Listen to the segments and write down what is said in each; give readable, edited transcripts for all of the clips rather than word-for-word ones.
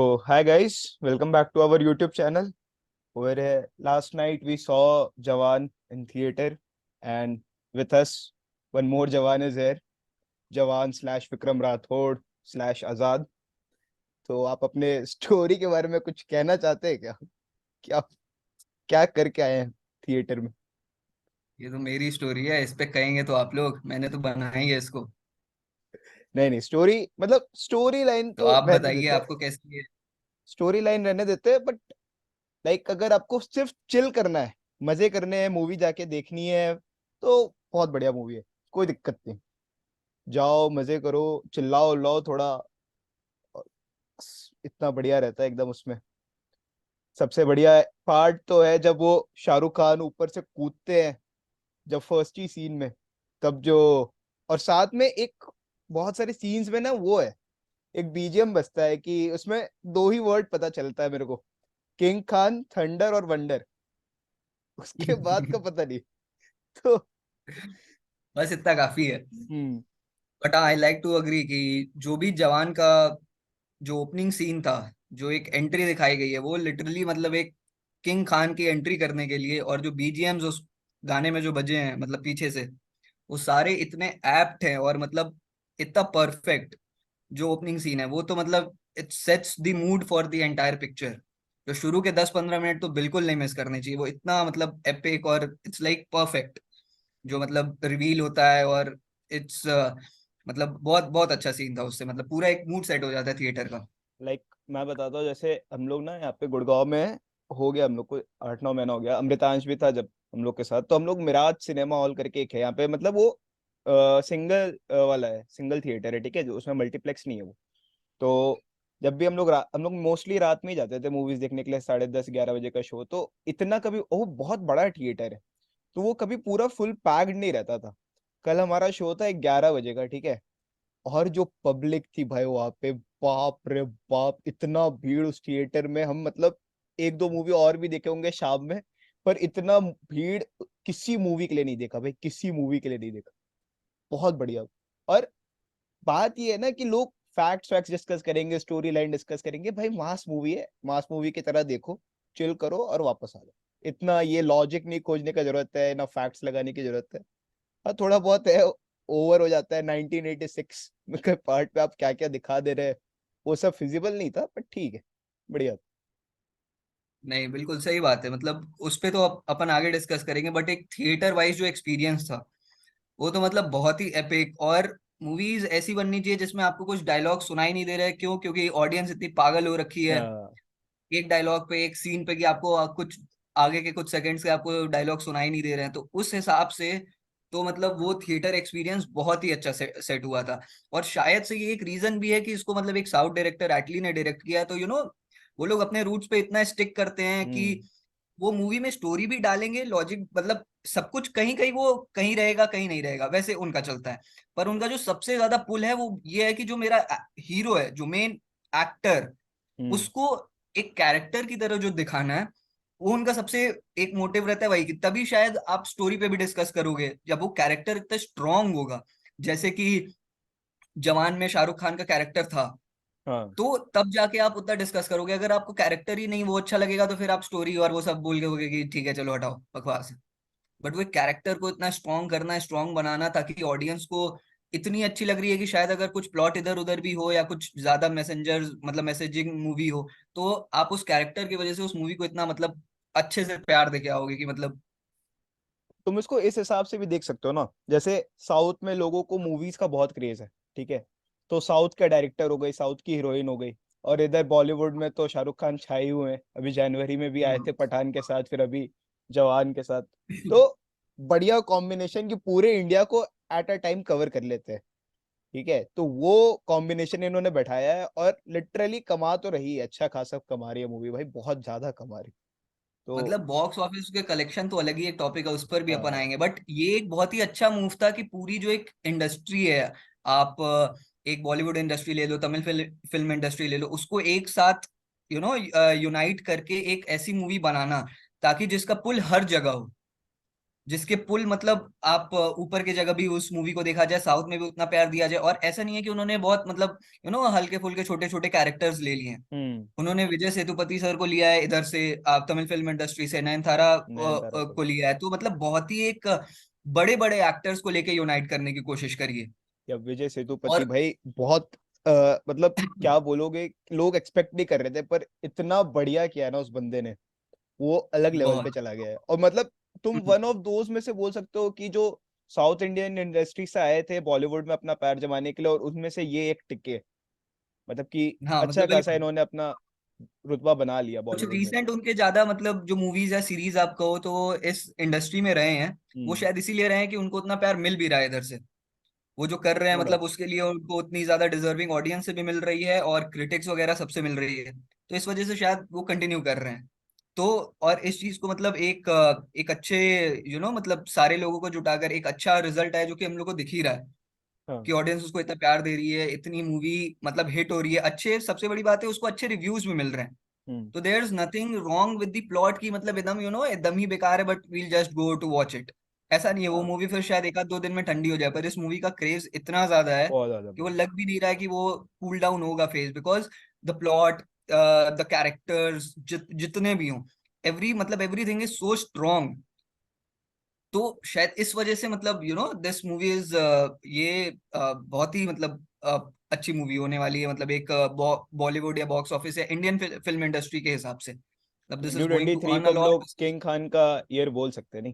So, hi guys, welcome back to our YouTube channel. Where last night we saw Jawan in theater, and with us, one more Jawan is here. Jawan slash Vikram Rathod slash Azad. तो आप अपने story के बारे में कुछ कहना चाहते हैं क्या? क्या क्या करके आए हैं थिएटर में? ये तो मेरी स्टोरी है। इस पे कहेंगे तो आप लोग, मैंने तो बनाया ही है इसको। नहीं नहीं, स्टोरी मतलब स्टोरी लाइन तो तो आप रहने बताइए देते हैं। आपको कैसी है। स्टोरी लाइन रहने देते हैं, बट लाइक अगर आपको सिर्फ चिल करना है, मजे करने हैं, मूवी जाके देखनी है, तो बहुत बढ़िया मूवी है। कोई दिक्कत नहीं, जाओ मजे करो, चिल्लाओ उल्लाओ थोड़ा। इतना बढ़िया रहता है एकदम उसमें। सबसे बढ़िया पार्ट तो है जब वो शाहरुख खान ऊपर से कूदते हैं, जब फर्स्ट ही सीन में, तब जो, और साथ में एक बहुत सारे सीन्स में ना वो है, एक बीजीएम बजता है कि उसमें दो ही वर्ड पता चलता है मेरे को, किंग खान, थंडर और वंडर। उसके बाद का पता नहीं। तो बस इतना काफी है। Hmm. But I like to agree कि जो भी जवान का जो ओपनिंग सीन था, जो एक एंट्री दिखाई गई है, वो लिटरली मतलब एक किंग खान की एंट्री करने के लिए, और जो बीजीएम्स उस गाने में जो बजे हैं मतलब पीछे से, वो सारे इतने एप्ट हैं और मतलब इतना परफेक्ट। जो ओपनिंग सीन है वो तो मतलब it sets the mood for the entire picture. जो शुरू के 10-15 मिनट तो बिल्कुल नहीं मिस करने चाहिए, वो इतना मतलब एपिक और इट्स लाइक परफेक्ट। जो मतलब रिवील होता है, और इट्स मतलब बहुत बहुत अच्छा सीन था। उससे मतलब पूरा एक मूड सेट हो जाता है थिएटर का। लाइक मैं बताता हूँ, जैसे हम लोग ना यहाँ पे गुड़गांव में, हो गया हम लोग को 8-9 महीना हो गया। अमृतांश भी था जब हम लोग के साथ, तो हम लोग मिराज सिनेमा हॉल करके एक है यहाँ पे, मतलब वो सिंगल वाला है, सिंगल थिएटर है, ठीक है, जो उसमें मल्टीप्लेक्स नहीं है वो। तो जब भी हम लोग मोस्टली रात में ही जाते थे मूवीज देखने के लिए, 10:30-11 बजे का शो, तो इतना कभी, वो बहुत बड़ा थिएटर है, तो वो कभी पूरा फुल पैक्ड नहीं रहता था। कल हमारा शो था 11 बजे का, ठीक है, और जो पब्लिक थी भाई वहां पे, बाप रे बाप, इतना भीड़ उस थिएटर में। हम मतलब एक दो मूवी और भी देखे होंगे शाम में, पर इतना भीड़ किसी मूवी के लिए नहीं देखा भाई, किसी मूवी के लिए नहीं देखा। बहुत बढ़िया। और बात ये है ना कि लोग फैक्ट्स फैक्ट्स डिस्कस करेंगे, स्टोरी लाइन डिस्कस करेंगे, भाई मास मूवी है, मास मूवी की तरह देखो, चिल करो और वापस आ जाओ। इतना ये लॉजिक नहीं खोजने का जरूरत है, ना फैक्ट्स लगाने की जरूरत है। हाँ, थोड़ा बहुत है, ओवर हो जाता है 1986 के पार्ट पे, आप क्या क्या दिखा दे रहे हैं, वो सब फिजिबल नहीं था, पर ठीक है, बढ़िया। नहीं, बिल्कुल सही बात है। मतलब उस पे तो अपन आगे डिस्कस करेंगे, बट एक थिएटर वाइज जो एक्सपीरियंस था वो तो मतलब बहुत ही एपिक। और मूवीज ऐसी बननी चाहिए जिसमें आपको कुछ डायलॉग सुनाई नहीं दे रहे। क्यों? क्योंकि ऑडियंस इतनी पागल हो रखी है हाँ। एक डायलॉग पे, एक सीन पे, कि आपको कुछ आगे के कुछ सेकंड्स के आपको डायलॉग सुनाई नहीं दे रहे हैं। तो उस हिसाब से तो मतलब वो थिएटर एक्सपीरियंस बहुत ही अच्छा सेट हुआ था। और शायद से ये एक रीजन भी है कि इसको मतलब एक साउथ डायरेक्टर एटली ने डायरेक्ट किया। तो वो लोग अपने रूट्स पे इतना स्टिक करते हैं कि हम्म। वो मूवी में स्टोरी भी डालेंगे, लॉजिक मतलब सब कुछ कहीं कहीं वो कहीं रहेगा, कहीं नहीं रहेगा, वैसे उनका चलता है। पर उनका जो सबसे ज्यादा पुल है वो ये है कि जो मेरा हीरो है, जो मेन एक्टर, हम्म। उसको एक कैरेक्टर की तरह जो दिखाना है, वो उनका सबसे एक मोटिव रहता है वही। कि तभी शायद आप स्टोरी पे भी डिस्कस करोगे जब वो कैरेक्टर इतना स्ट्रांग होगा। जैसे कि जवान में शाहरुख खान का कैरेक्टर था, हाँ। तो तब जाके आप उतना डिस्कस करोगे। अगर आपको कैरेक्टर ही नहीं वो अच्छा लगेगा, तो फिर आप स्टोरी और वो सब बोल के होगे कि ठीक है चलो हटाओ बकवास है। बट वो कैरेक्टर को इतना स्ट्रांग करना है, स्ट्रांग बनाना, ताकि ऑडियंस को इतनी अच्छी लग रही है कि शायद अगर कुछ प्लॉट इधर उधर भी हो या कुछ ज्यादा मैसेंजर मतलब मैसेजिंग मूवी हो, तो आप उस कैरेक्टर की वजह से उस मूवी को इतना मतलब अच्छे से प्यार देके आओगे कि मतलब। तुम इसको इस हिसाब से भी देख सकते हो ना, जैसे साउथ में लोगों को मूवीज का बहुत क्रेज है, ठीक है, तो साउथ के डायरेक्टर हो गई, साउथ की हीरोइन हो गई, और इधर बॉलीवुड में तो शाहरुख खान छाए हुए हैं, अभी जनवरी में भी आए थे पठान के साथ, फिर अभी जवान के साथ। तो बढ़िया कॉम्बिनेशन की पूरे इंडिया को एट अ टाइम कवर कर लेते हैं, ठीक है, तो वो कॉम्बिनेशन इन्होंने बैठाया है, और लिटरली कमा तो रही है, अच्छा खासा कमा रही है मूवी भाई, बहुत ज्यादा कमा रही। तो मतलब बॉक्स ऑफिस के कलेक्शन तो अलग ही एक टॉपिक है, उस पर भी अपन हाँ। आएंगे। बट ये एक बहुत ही अच्छा मूव था कि पूरी जो एक इंडस्ट्री है, आप एक बॉलीवुड इंडस्ट्री ले लो, तमिल फिल्म इंडस्ट्री ले लो, उसको एक साथ यूनाइट करके एक ऐसी मूवी बनाना ताकि जिसका पुल हर जगह हो। जिसके पुल मतलब आप ऊपर की जगह भी उस मूवी को देखा जाए, साउथ में भी उतना प्यार दिया जाए। और ऐसा नहीं है कि उन्होंने बहुत मतलब हल्के फुल्के छोटे छोटे कैरेक्टर्स ले लिए हैं। हम्म। उन्होंने विजय सेतुपति सर को लिया है इधर से, तमिल फिल्म इंडस्ट्री से नयनतारा नयनतारा को को लिया है, तो मतलब बहुत ही एक बड़े बड़े एक्टर्स को लेके यूनाइट करने की कोशिश करिए। या विजय सेतुपति और भाई बहुत मतलब क्या बोलोगे, लोग एक्सपेक्ट नहीं कर रहे थे, पर इतना बढ़िया किया है ना उस बंदे ने, वो अलग लेवल पे बहुत। चला गया है। और मतलब तुम वन ऑफ दोज में से बोल सकते हो कि जो साउथ इंडियन इंडस्ट्री से आए थे बॉलीवुड में अपना पैर जमाने के लिए, और उसमें से ये एक टिके, मतलब कि हाँ अच्छा मतलब खासा बिल्कुल। इन्होंने अपना रुतबा बना लिया कुछ बॉलीवुड में। रीसेंट उनके ज्यादा मतलब जो मूवीज या सीरीज आप कहो तो वो इस इंडस्ट्री में रहे हैं, वो हम्म। शायद इसीलिए रहे हैं कि उनको उतना प्यार मिल भी रहा है इधर से। वो जो कर रहे हैं ट्रू मतलब दैट। उसके लिए उनको उतनी ज्यादा डिजर्विंग ऑडियंस से भी मिल रही है और क्रिटिक्स वगैरह सबसे मिल रही है, तो इस वजह से शायद वो कंटिन्यू कर रहे हैं। तो और इस चीज को मतलब एक अच्छे मतलब सारे लोगों को जुटाकर एक अच्छा रिजल्ट है जो कि हम लोग को दिख ही रहा है हाँ। कि ऑडियंस उसको इतना प्यार दे रही है, इतनी मूवी मतलब हिट हो रही है, अच्छे सबसे बड़ी बात है उसको अच्छे रिव्यूज भी मिल रहे हैं। हम्म। तो there is nothing wrong with the plot की मतलब एकदम एकदम ही बेकार है but we'll just go to watch it, ऐसा नहीं है। वो हाँ, मूवी फिर शायद एक आध दो दिन में ठंडी हो जाए, पर इस मूवी का क्रेज इतना ज्यादा है बहुत ज्यादा कि वो भाई। लग भी नहीं रहा है कि वो कूल डाउन होगा phase, because the plot, the characters जितने भी हों, मतलब एवरीथिंग इज सो स्ट्रॉन्ग। तो शायद इस वजह से मतलब दिस मूवी इज ये बहुत ही मतलब अच्छी मूवी होने वाली है, मतलब एक बॉलीवुड या बॉक्स ऑफिस या इंडियन फिल्म इंडस्ट्री के हिसाब से मतलब this is going to 2023 earn को अ हम लॉट। लोग किंग खान का ईयर बोल सकते नहीं।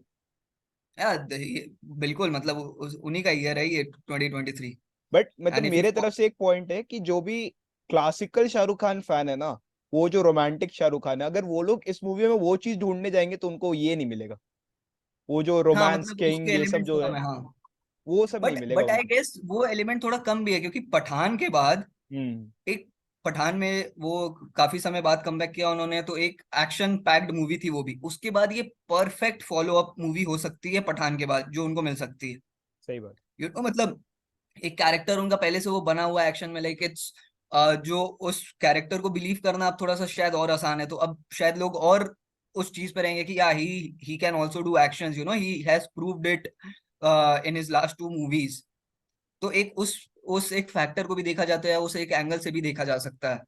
बिल्कुल मतलब उन्हीं का ईयर है ये 2023। बट मतलब एंड इफ मेरे यू तरफ से एक पॉइंट है कि जो भी क्लासिकल शाहरुख खान फैन है ना, वो जो रोमांटिक शाहरुख खान है, अगर वो लोग इस मूवी में वो चीज ढूंढने जाएंगे तो उनको ये नहीं मिलेगा। वो जो हाँ रोमांस मतलब किंग उसके ये सब एलिमेंट्स जो कम है, है हाँ। वो सब नहीं बट मिलेगा बट आई उनको। गेस वो एलिमेंट थोड़ा कम भी है क्योंकि पठान के बाद हम्म। एक, पठान में वो काफी समय बाद कमबैक किया उन्होंने, तो एक एक्शन पैक्ड मूवी थी वो भी, उसके बाद ये परफेक्ट फॉलो अप मूवी हो सकती है पठान के बाद जो उनको मिल सकती है। सही बात। मतलब एक कैरेक्टर उनका पहले से वो बना हुआ एक्शन में, लाइक इट्स जो उस कैरेक्टर को बिलीव करना अब थोड़ा सा शायद और आसान है, तो अब शायद लोग और उस चीज पे रहेंगे कि या he can also do actions, he has proved it in his last two movies. तो एक उस एक फैक्टर को भी देखा जाता है, उस एक एंगल से भी देखा जा सकता है,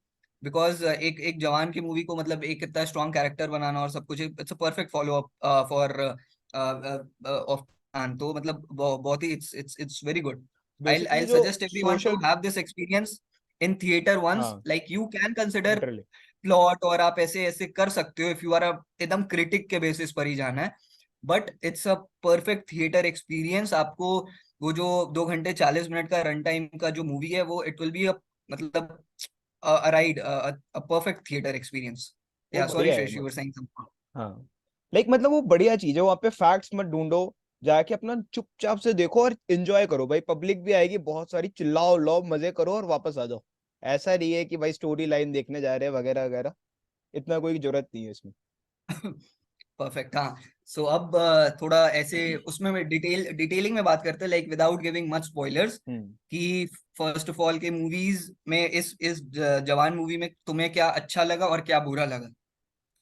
बिकॉज एक एक जवान की मूवी को मतलब एक इतना स्ट्रॉन्ग कैरेक्टर बनाना और सब कुछ, it's a perfect follow up for off. तो मतलब बहुत ही it's very good. Basically I'll जो suggest everyone to social, have this experience in theater once, हाँ, like you can consider literally. Plot और आप ऐसे ऐसे कर सकते हो इफ यू आर एकदम क्रिटिक के बेसिस पर ही जाना है, but it's a perfect theatre experience आपको। वो जो 2 घंटे 40 मिनट का रन टाइम का जो मूवी है वो इट विल बी अ मतलब a ride, a perfect theatre experience. वो या सॉरी बढ़िया है शेष, यू वर सेइंग समथिंग। हाँ। लाइक मतलब वो बढ़िया चीज है, वहां पे फैक्ट्स मत ढूंढो, जाके अपना चुपचाप से देखो और एंजॉय करो भाई। पब्लिक भी आएगी बहुत सारी, चिल्लाओ लो मजे करो और वापस आ जाओ। ऐसा नहीं है कि भाई स्टोरी लाइन देखने जा रहे हैं वगैरह वगैरह, इतना कोई जरूरत नहीं है इसमें। परफेक्ट हाँ। सो अब थोड़ा ऐसे उसमें मैं डिटेलिंग में बात करते हैं, like without giving much spoilers, hmm. कि फर्स्ट ऑफ ऑल के मूवीज में इस जवान मूवी में तुम्हें क्या अच्छा लगा और क्या बुरा लगा।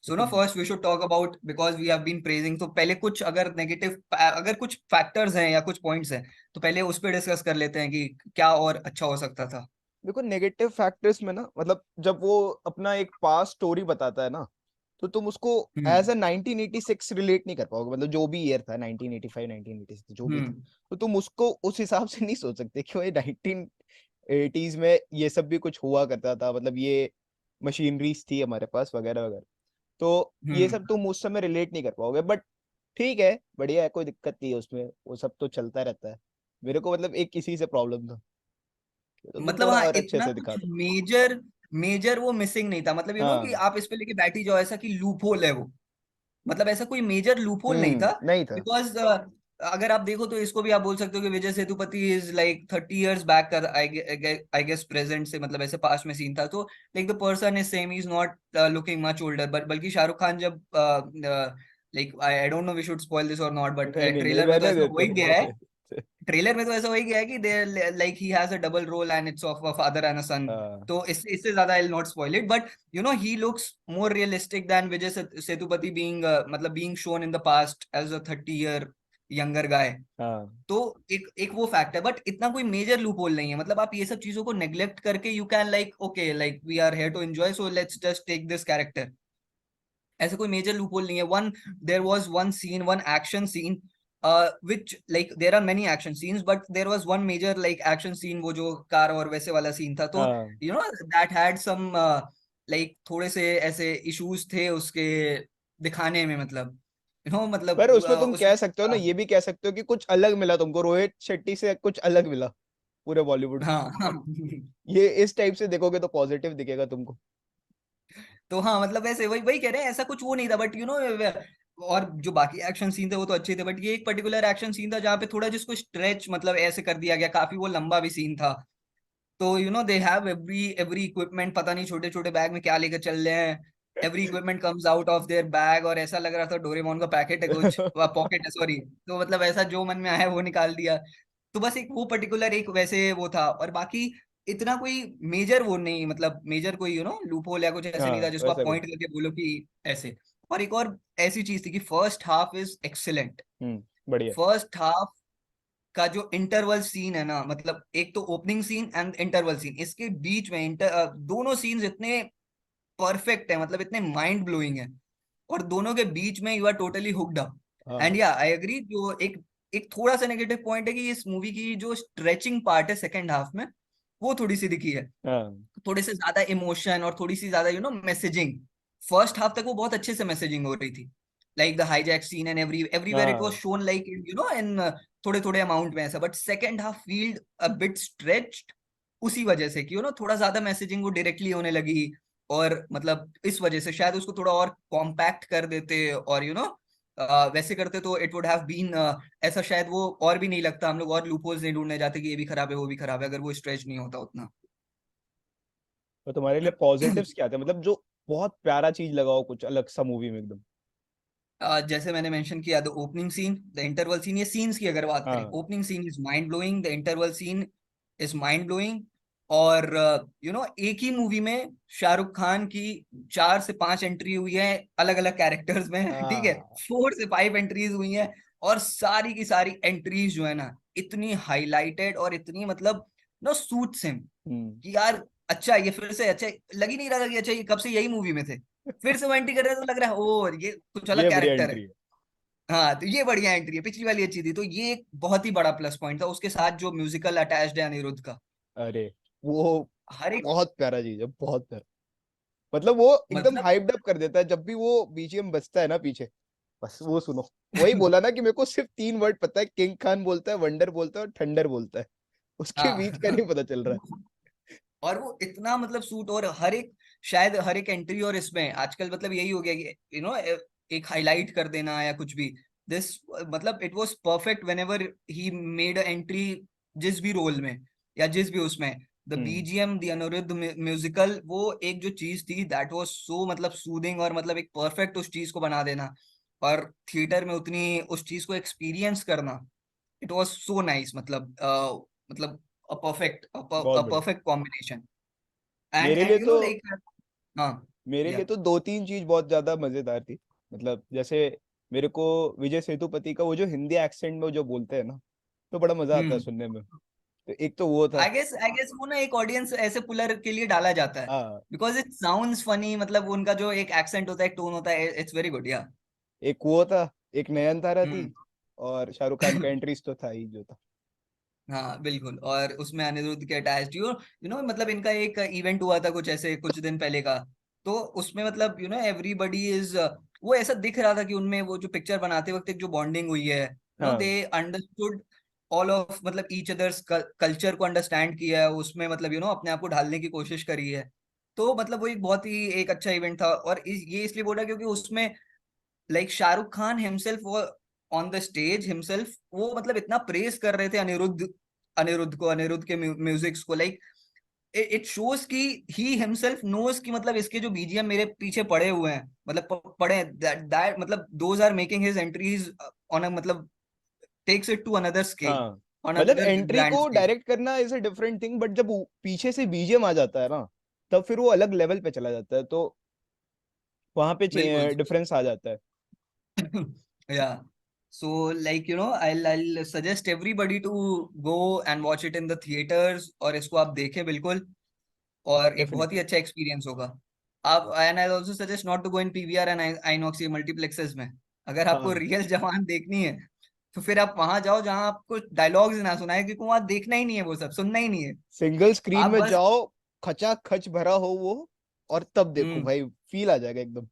सो देखो, ना first we should talk about, because we have been praising, तो पहले कुछ अगर नेगेटिव अगर कुछ फैक्टर्स हैं या कुछ पॉइंट्स हैं तो पहले उस पर डिस्कस कर लेते हैं कि क्या और अच्छा हो सकता था। देखो नेगेटिव फैक्टर्स में ना, मतलब जब वो अपना एक पास्ट स्टोरी बताता है ना, तो तुम उसको हम्म। एज अ 1986 रिलेट नहीं कर पाओगे, मतलब जो भी ईयर था 1985 1986 जो भी था, हम्म। तो तुम उसको उस हिसाब से नहीं सोच सकते कि भाई 1980s में ये सब भी कुछ हुआ करता था, मतलब ये मशीनरीज थी हमारे पास वगैरह वगैरह। तो ये हम्म। सब तुम उस समय रिलेट नहीं कर पाओगे, बट ठीक है, बढ़िया है, कोई दिक्कत नहीं है उसमें, वो सब तो चलता रहता है। मेरे को मतलब एक किसी से प्रॉब्लम था, तो तुम मतलब थोड़ा हाँ और अच्छे इतना से कुछ दिखा दो। मेजर मेजर वो मिसिंग नहीं था, मतलब कि हाँ। आप इस पे लेके बैठी जाओ ऐसा कि लूप होल है वो, मतलब ऐसा कोई मेजर लूप होल नहीं था। नहीं था। बिकॉज अगर आप देखो तो इसको भी आप बोल सकते हो कि Vijay Sethupathi is like 30 years back का आई गेस प्रेजेंट से, मतलब ऐसे पास्ट में सीन था, तो like the person is same, is not looking much older, but बल्कि शाहरुख खान जब like I don't know we should spoil this और नॉट, बट नहीं नहीं नहीं, ट्रेलर में तो रहने ऐसा हो देते ही गया है। हैं। ट्रेलर में तो ऐसा हो ही गया है कि they like he has a double role and it's of a father and a son. हाँ। तो इससे ज्यादा I will not spoil it, but he looks more realistic than Vijay Sethupathi being मतलब being shown in the past as a 30 year younger guy. हाँ तो एक एक वो फैक्ट है, बट इतना कोई मेजर लूप होल नहीं है। मतलब आप ये सब चीजों को नेग्लेक्ट करके you can like okay like we are here to enjoy so let's just take this character. ऐसा कोई मेजर लूप होल नहीं है। One there was one scene, one action scene which like there are many action scenes but there was one major like action scene, वो जो car और वैसे वाला scene था। तो हाँ। you know that had some like थोड़े से ऐसे इश्यूज थे उसके दिखाने में, मतलब मतलब पर उसमें तुम कह उसमें सकते हो ना, ये भी कह सकते हो कि कुछ अलग मिला तुमको, रोहित शेट्टी से कुछ अलग मिला पूरे बॉलीवुड को। हाँ हाँ ये इस टाइप से देखोगे तो पॉजिटिव दिखेगा तुमको। तो हाँ मतलब वैसे वही वही कह रहे हैं, ऐसा कुछ वो नहीं था बट और जो बाकी एक्शन सीन थे वो तो अच्छे थे, बट ये एक पर्टिकुलर एक्शन सीन था जहाँ पे थोड़ा जिसको स्ट्रेच मतलब ऐसे कर दिया गया, काफी वो लंबा भी सीन था। तो they have every every equipment, पता नहीं छोटे छोटे बैग में क्या लेकर चल रहे हैं। Every equipment comes out of their bag और ऐसा लग रहा था डोरेमोन का पैकेट है कुछ, पॉकेट है सॉरी। तो मतलब ऐसा जो मन में आया वो निकाल दिया। तो बस एक वो पर्टिकुलर एक वैसे वो था, और बाकी इतना कोई मेजर वो नहीं, मतलब मेजर कोई लूप होल या कुछ ऐसे नहीं था हाँ जिसको आप वैसा कुछ। पॉइंट करके बोलो कि ऐसे। और एक और ऐसी चीज थी कि फर्स्ट हाफ इज एक्सेलेंट। बढ़िया। फर्स्ट हाफ का जो इंटरवल सीन है ना, मतलब एक तो opening scene and interval scene, इसके बीच में दोनों सीन्स इतने परफेक्ट है, मतलब इतने माइंड ब्लोइंग है। और दोनों के बीच में you are totally hooked up. And हाँ या आई एग्री, जो एक एक थोड़ा सा नेगेटिव पॉइंट है कि इस मूवी की जो स्ट्रेचिंग पार्ट है सेकंड हाफ में, वो थोड़ी सी दिखी है। हाँ थोड़े से ज्यादा इमोशन और थोड़ी सी ज्यादा मैसेजिंग। फर्स्ट हाफ तक वो बहुत अच्छे से मैसेजिंग हो रही थी, like the hijack scene and everywhere it was हाँ। शोन लाइक इन थोड़े थोड़े अमाउंट में ऐसा। But second half felt a bit stretched, उसी वजह से कि थोड़ा ज्यादा मैसेजिंग वो डायरेक्टली होने लगी। और मतलब इस वजह से शायद उसको थोड़ा और कॉम्पैक्ट कर देते और वैसे करते तो इट वुड हैव बीन ऐसा, शायद वो और भी नहीं लगता, हम लोग और लूपहोल्स नहीं ढूंढने जाते कि ये भी खराब है वो भी खराब है, अगर वो स्ट्रेच नहीं होता उतना। तो तुम्हारे लिए पॉजिटिव्स क्या थे, मतलब जो बहुत प्यारा चीज लगाओ कुछ अलग सा मूवी में एकदम। जैसे मैंने मेंशन किया, the opening scene, the interval scene, ये सीन्स की अगर बात करें, हाँ opening scene is mind blowing, the interval scene is mind blowing. और एक ही मूवी में शाहरुख खान की 4 से 5 एंट्री हुई है अलग अलग कैरेक्टर्स में ठीक है, हाँ। 4 से 5 एंट्रीज हुई हैं। और सारी की सारी एंट्रीज जो है ना, इतनी हाईलाइटेड और इतनी मतलब सूट्स हिम हम्म। कि यार अच्छा, ये फिर से अच्छा लग ही नहीं रहा था कि अच्छा ये कब से यही मूवी में थे। फिर से वो एंट्री कर रहे हैं तो लग रहा है ओ ये कुछ अलग ये बढ़िया कैरेक्टर है। एंट्री है। हाँ तो ये बढ़िया एंट्री है, पिछली वाली अच्छी थी, तो ये एक बहुत ही बड़ा प्लस पॉइंट था। उसके साथ जो म्यूजिकल अटैच्ड है अनिरुद्ध का, अरे वो हर एक बहुत प्यारा चीज है, बहुत प्यारा। मतलब वो एकदम मतलब हाइप्ड अप कर देता है जब भी वो बीजीएम बजता है ना पीछे। बस वो सुनो। वही बोला ना कि मेरे को सिर्फ 3 वर्ड पता है, किंग खान बोलता है, वंडर बोलता है और थंडर बोलता है। उसके हाँ बीच का नहीं पता चल रहा है। और वो इतना मतलब सूट, और हर एक शायद हर एक एंट्री, और इसमें आजकल मतलब यही हो गया कि एक हाईलाइट कर देना या कुछ भी। दिस मतलब it was perfect whenever he made a entry, जिस भी रोल में या जिस भी उसमें। The hmm. BGM the Anirudh musical, वो एक जो चीज थी दैट वाज सो मतलब सूदिंग, और मतलब एक परफेक्ट उस चीज को बना देना, और थिएटर में उतनी उस चीज को एक्सपीरियंस करना, इट वाज सो नाइस। मतलब अ परफेक्ट बहुत अ बढ़िया। Perfect combination. एंड मेरे लिए एंड तो लाइक हाँ मेरे लिए या तो 2-3 चीज बहुत ज्यादा मजेदार थी। मतलब जैसे मेरे को विजय सेतुपति का वो जो हिंदी एक्सेंट में जो बोलते हैं ना, तो बड़ा मजा आता है हम्म सुनने में। तो एक तो वो था। आई गेस वो ना एक ऑडियंस ऐसे पुलर के लिए डाला जाता है, हाँ। बिकॉज इट साउंड्स फनी, मतलब उनका जो एक एक्सेंट होता है, एक टोन होता है, इट्स वेरी गुड या एक वो था, एक नयनतारा थी, हम्म और शाहरुख खान का एंट्रीज तो था ही जो था। हाँ बिल्कुल। और उसमें अनिरुद्ध के अटैच्ड मतलब इनका एक इवेंट हुआ था कुछ ऐसे कुछ दिन पहले का। तो उसमें मतलब एवरीबडी इज, वो ऐसा दिख रहा था कि उनमें वो जो पिक्चर बनाते वक्त एक जो बॉन्डिंग हुई है, हाँ दे अंडरस्टूड ऑल ऑफ मतलब ईच अदर्स कल्चर को अंडरस्टैंड किया है उसमें, मतलब अपने आप को ढालने की कोशिश करी है। तो मतलब वो एक बहुत ही एक अच्छा इवेंट था। और ये इसलिए बोला क्योंकि उसमें लाइक शाहरुख खान हिमसेल्फ वो ऑन द स्टेज हिमसेल्फ वो मतलब इतना प्रेस कर रहे थे अनिरुद्ध के म्यूजिक्स को, लाइक इट शोज कि ही हिमसेल्फ नोज कि मतलब इसके जो बीजीएम मेरे पीछे पड़े हुए हैं, मतलब पड़े दैट मतलब those are making his entries on a मतलब takes it to another scale, हाँ। ऑन मतलब अनदर एंट्री ग्रैंड को स्केल। डायरेक्ट करना is a different thing, but जब पीछे से बीजीएम आ जाता है ना, तब फिर वो अलग लेवल पे चला जाता है, तो वहां पे बिल्कुल डिफरेंस आ जाता है। या So like I'll suggest everybody to go and watch it in the theaters, और इसको आप देखें बिल्कुल, और एक बहुत ही डेफिनेटली। अच्छा एक्सपीरियंस होगा। आप and I also suggest not to go in PVR and INOX, ये मल्टीप्लेक्सेस में। अगर आपको हाँ, रियल जवान देखनी है तो फिर आप वहां जाओ जहां आपको डायलॉग्स ना सुनाए, क्योंकि वहां देखना ही नहीं है, वो सब सुनना ही नहीं है। सिंगल स्क्रीन आप में बस जाओ, खचा खच भरा हो वो, और तब देखो हम्म भाई, फील आ जाएगा एकदम।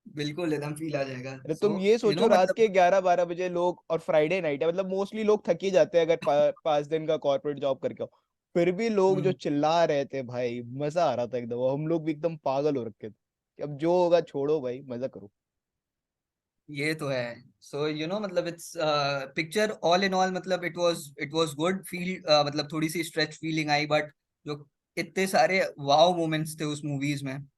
बिल्कुल एकदम फील आ जाएगा। अरे सो तुम ये सोचो, रात के मतलब 11-12 बजे लोग, और फ्राइडे नाइट है, मतलब मोस्टली लोग थक ही जाते हैं अगर 5 दिन का कॉर्पोरेट जॉब करके हो, फिर भी लोग जो हम्म चिल्ला रहे थे भाई, मजा आ रहा था एकदम, और हम लोग भी एकदम पागल हो रखे थे कि अब जो होगा छोड़ो भाई, मजा करो। ये तो है। सो मतलब it's picture all in all, मतलब इट वाज गुड फील, मतलब थोड़ी सी स्ट्रेच फीलिंग आई, बट जो इतने सारे वाव मोमेंट्स थे उस मूवीज में, हाँ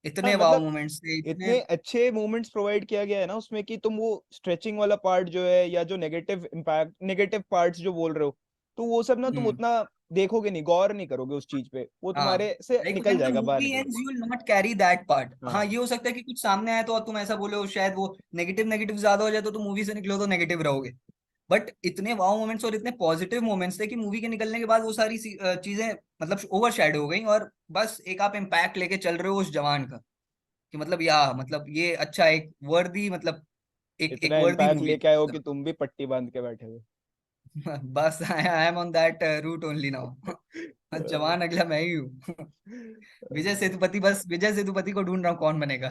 इतने वाव मतलब मोमेंट्स थे, इतने। इतने अच्छे मोमेंट्स प्रोवाइड किया गया है ना उसमें, कि तुम वो स्ट्रेचिंग वाला पार्ट जो है, या जो नेगेटिव इम्पैक्ट, नेगेटिव पार्ट्स जो बोल रहे हो, तो वो सब ना तुम हम्म उतना देखोगे नहीं, गौर नहीं करोगे उस चीज पे, वो हाँ, तुम्हारे से लाइक निकल व्हेन द जाएगा, बाहर मूवी निकल एंड्स जाएगा। You will not carry that part. हाँ, हाँ, ये हो सकता है कि कुछ सामने आए तो और तुम ऐसा बोले हो, शायद वो नेगेटिव नेगेटिव ज्यादा हो जाए तो तुम मूवी से निकलो तो नेगेटिव रहोगे। बट इतने वाव मोमेंट्स और इतने पॉजिटिव मोमेंट्स थे कि मूवी के निकलने के बाद वो सारी चीजें मतलब ओवर शैडो हो गई, और बस एक आप इम्पैक्ट लेके चल रहे हो उस जवान का, कि मतलब मतलब ये अच्छा एक वर्दी, मतलब एक इतना वर्दी इम्पैक्ट मूवी। लेके आए हो कि तुम भी पट्टी बांध के बैठे हो। बस I am on that route only now. Jawan अगला मैं ही हूँ। विजय सेतुपति, बस विजय सेतुपति को ढूंढ रहा हूँ कौन बनेगा।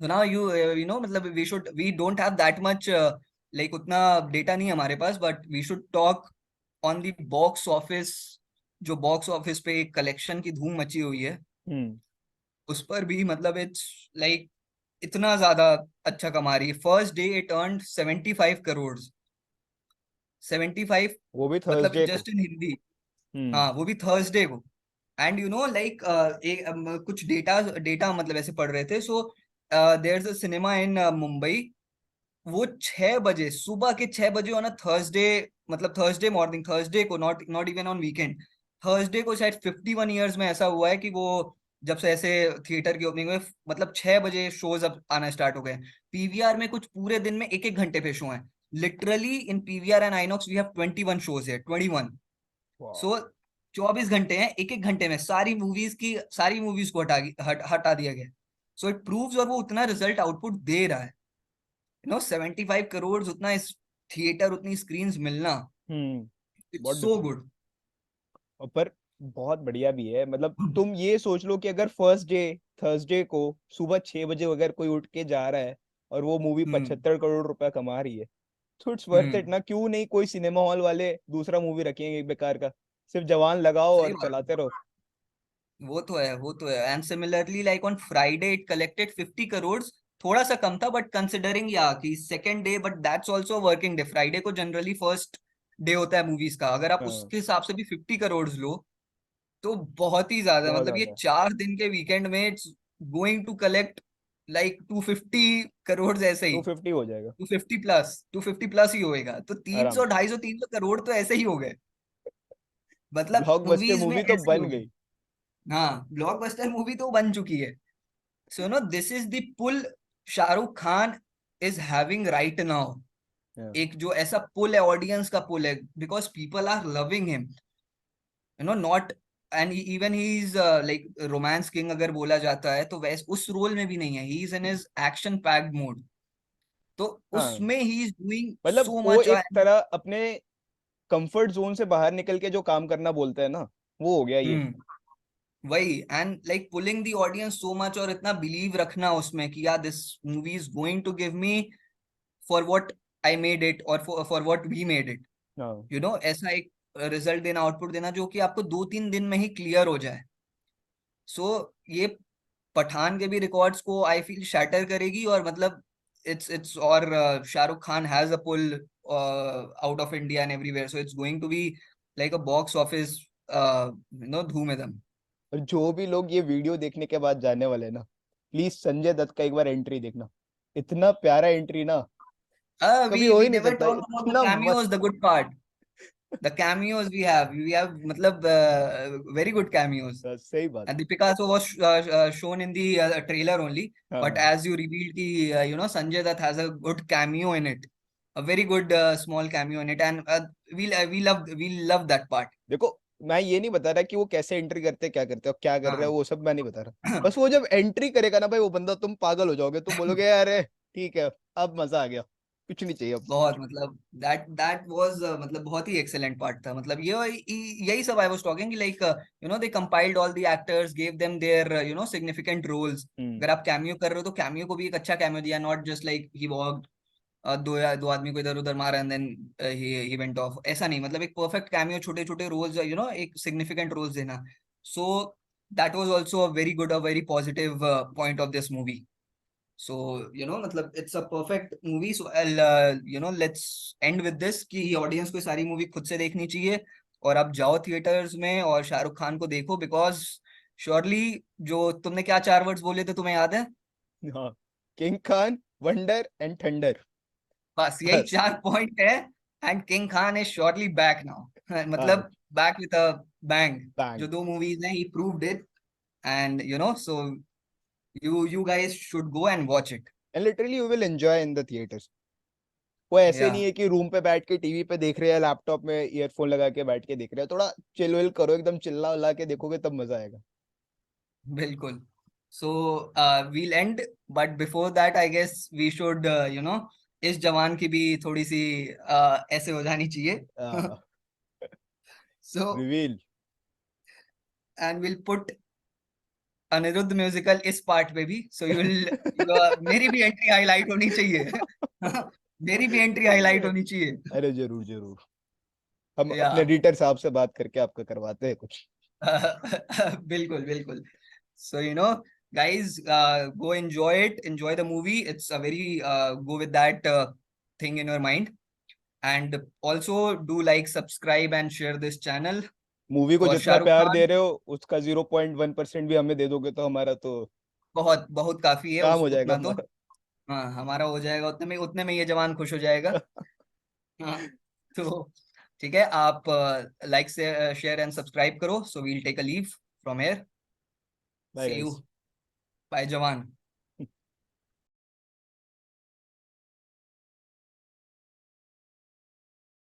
तो नाउ मतलब we don't have that much, like उतना डेटा नहीं है हमारे पास, but we should talk on the box office. जो बॉक्स ऑफिस पे एक कलेक्शन की धूम मची हुई है, हम्म। उस पर भी मतलब इट्स लाइक इतना ज्यादा अच्छा कमा रही है। First day it earn 75 crore. 75, वो भी मतलब थर्सडे को। Just in Hindi. हम्म। हाँ, वो भी थर्सडे को। एंड लाइक एक कुछ डेटा डेटा मतलब ऐसे पढ़ रहे थे। So there is a cinema in Mumbai, वो 6 बजे, सुबह के 6 बजे ऑन अ थर्सडे, मतलब थर्सडे मॉर्निंग, थर्सडे को, not not even on weekend, Thursday को शायद 51 ईयर्स में ऐसा हुआ है कि वो जब से ऐसे थिएटर की ओपनिंग हुई, मतलब 6 बजे शोज अब आना स्टार्ट हो गए। पीवीआर में कुछ पूरे दिन में एक एक घंटे पे शो है। Literally in PVR and INOX we have 21 shows है, 21। वाह। सो 24 घंटे हैं, एक एक घंटे में सारी मूवीज को हटा दिया गया। सो इट प्रूव्स, और वो उतना रिजल्ट आउटपुट दे रहा है। 75 करोड़, उतना इस थिएटर, उतनी स्क्रीन्स मिलना, इट्स बहुत सो डिफरेंट। गुड। और पर बहुत बढ़िया भी है, मतलब तुम ये सोच लो कि अगर फर्स्ट डे थर्सडे को सुबह 6 बजे अगर कोई उठ के जा रहा है, और वो मूवी हम्म 75 करोड़ रुपया कमा रही है, तो इट्स वर्थ हम्म इट ना। क्यों नहीं कोई सिनेमा हॉल वाले दूसरा मूवी रखेंगे बेकार का, सिर्फ जवान लगाओ सही और बात है। चलाते रहो। वो तो है, वो तो है। And similarly like on Friday it collected 50 crore. थोड़ा सा कम था, बट कंसिडरिंग या कि second day, but that's also working day. Friday को जनरली फर्स्ट डे होता है मूवीज का, अगर आप हाँ, उसके हिसाब से भी 50 करोड़ लो तो बहुत ही ज्यादा, बहुत मतलब ये ज्यादा। 4 दिन के वीकेंड में it's going to collect like 250 crore ऐसे ही। 250 हो जाएगा 250 प्लस ही होएगा, तो तीन आराम सौ से। 250 300 करोड़ तो ऐसे ही हो गए, मतलब ब्लॉकबस्टर मूवीज में मूवी तो ऐसे ही हो बन गए। गई। हाँ, ब्लॉकबस्टर मूवी तो बन चुकी है। So this is the pull Shahrukh Khan is having right now. हाँ। एक जो ऐसा पुल है, ऑडियंस का पुल है, because people are loving him, not. And even he is like romance king अगर बोला जाता है, तो वैसे उस रोल में भी नहीं है, he is in his action packed mode. तो हाँ उसमें ही इज डूइंग मतलब सो वो मच। एक तरह अपने कंफर्ट जोन से बाहर निकल के जो काम करना बोलते हैं ना, वो हो गया ये। हम्म वही, and like pulling the audience so much, और इतना बिलीव रखना उसमें कि यार this movie is going to give me for what I made it, और for what we made it. हाँ, ऐसा एक रिजल्ट देना, आउटपुट देना जो कि आपको 2-3 दिन में ही क्लियर हो जाए। सो ये पठान के भी रिकॉर्ड्स को आई फील शैटर करेगी, और मतलब इट्स और Shahrukh Khan has a pull out of India and everywhere, so it's going to be like a box office धूम एकदम। और जो भी लोग ये वीडियो देखने के बाद जाने वाले हैं ना, प्लीज संजय दत्त का एक बार एंट्री देखना। इतना प्यारा एंट्री ना, Uh, कभी we हो we ही नहीं never सकता, talked about the इतना cameos, मस्त। the good part. The cameos we have मतलब very good cameos. सही बात। And Deepika also was shown in the trailer only, but हाँ as you revealed कि Sanjay Dutt has a good cameo in it, a very good small cameo in it, and we love that part. देखो, मैं ये नहीं बता रहा कि वो कैसे एंट्री करते, क्या करते और क्या कर रहे हैं, हाँ वो सब मैं नहीं बता रहा। बस वो जब एंट्री करेगा ना भाई वो बंदा, तुम पागल हो जाओगे, तुम बोलोगे अरे ठीक है अब मजा आ गया, कुछ नहीं चाहिए अब। बहुत मतलब दैट वाज मतलब बहुत ही एक्सेलेंट पार्ट था। मतलब ये यही सब आई वाज टॉकिंग कि like they compiled all the actors, gave them their significant roles. Hmm. अगर आप कैमियो कर रहे हो तो कैमियो को भी एक अच्छा कैमियो दिया, not just like he walked दो आदमी को इधर उधर मारा and then he went off, ऐसा नहीं। मतलब एक परफेक्ट कैमियो, छोटे छोटे रोल्स, एक सिग्निफिकेंट रोल्स देना। So that was also a very good, a very positive point of this movie. So मतलब it's a perfect movie. So I'll let's end with this कि ऑडियंस को सारी movie खुद से देखनी चाहिए, और आप जाओ थिएटर्स में और शाहरुख खान को देखो, बिकॉज श्योरली जो तुमने क्या 4 वर्ड्स बोले थे तुम्हें याद है? हाँ, king Khan, wonder and thunder. बस यही बस। 4 पॉइंट है। And king Khan is surely back now हाँ, मतलब बैक विद अ बैंग। जो बैंग। 2 मूवीज हैं he proved it, and so you guys should go and watch it. And literally you will enjoy in the theatres. वो ऐसे नहीं Yeah, है कि room पे बैठ के टीवी पे देख रहे हैं, लैपटॉप में ईयरफोन लगा के बैठ के देख रहे हैं, थोड़ा चिल विल करो, एकदम चिल्ला उल्ला के देखोगे तब मजा आएगा। बिल्कुल। So we'll end, but before that I guess we should इस जवान की भी थोड़ी सी ऐसे हो जानी चाहिए। So reveal. And will put Anirudh musical इस पार्ट पे भी, सो यू विल मेरी भी एंट्री हाईलाइट होनी चाहिए। मेरी भी एंट्री हाईलाइट होनी चाहिए। अरे जरूर जरूर, हम या अपने एडिटर साहब से बात करके आपका करवाते हैं कुछ। बिल्कुल बिल्कुल। So guys, go enjoy it. Enjoy the movie. It's a very go with that thing in your mind. And also do like, subscribe, and share this channel movie को for जितना Shahrukh प्यार दे Khan. रहे हो उसका 0.1% भी हमें दे दोगे तो हमारा तो बहुत बहुत काफी है काम उस हो जाएगा उतना तो। हमारा। हाँ, हमारा हो जाएगा उतने में ये जवान खुश हो जाएगा। हाँ, तो ठीक है, आप लाइक से शेयर एंड सब्सक्राइब करो। So we'll take a leave from here. Bye see you. Guys. Bye जवान।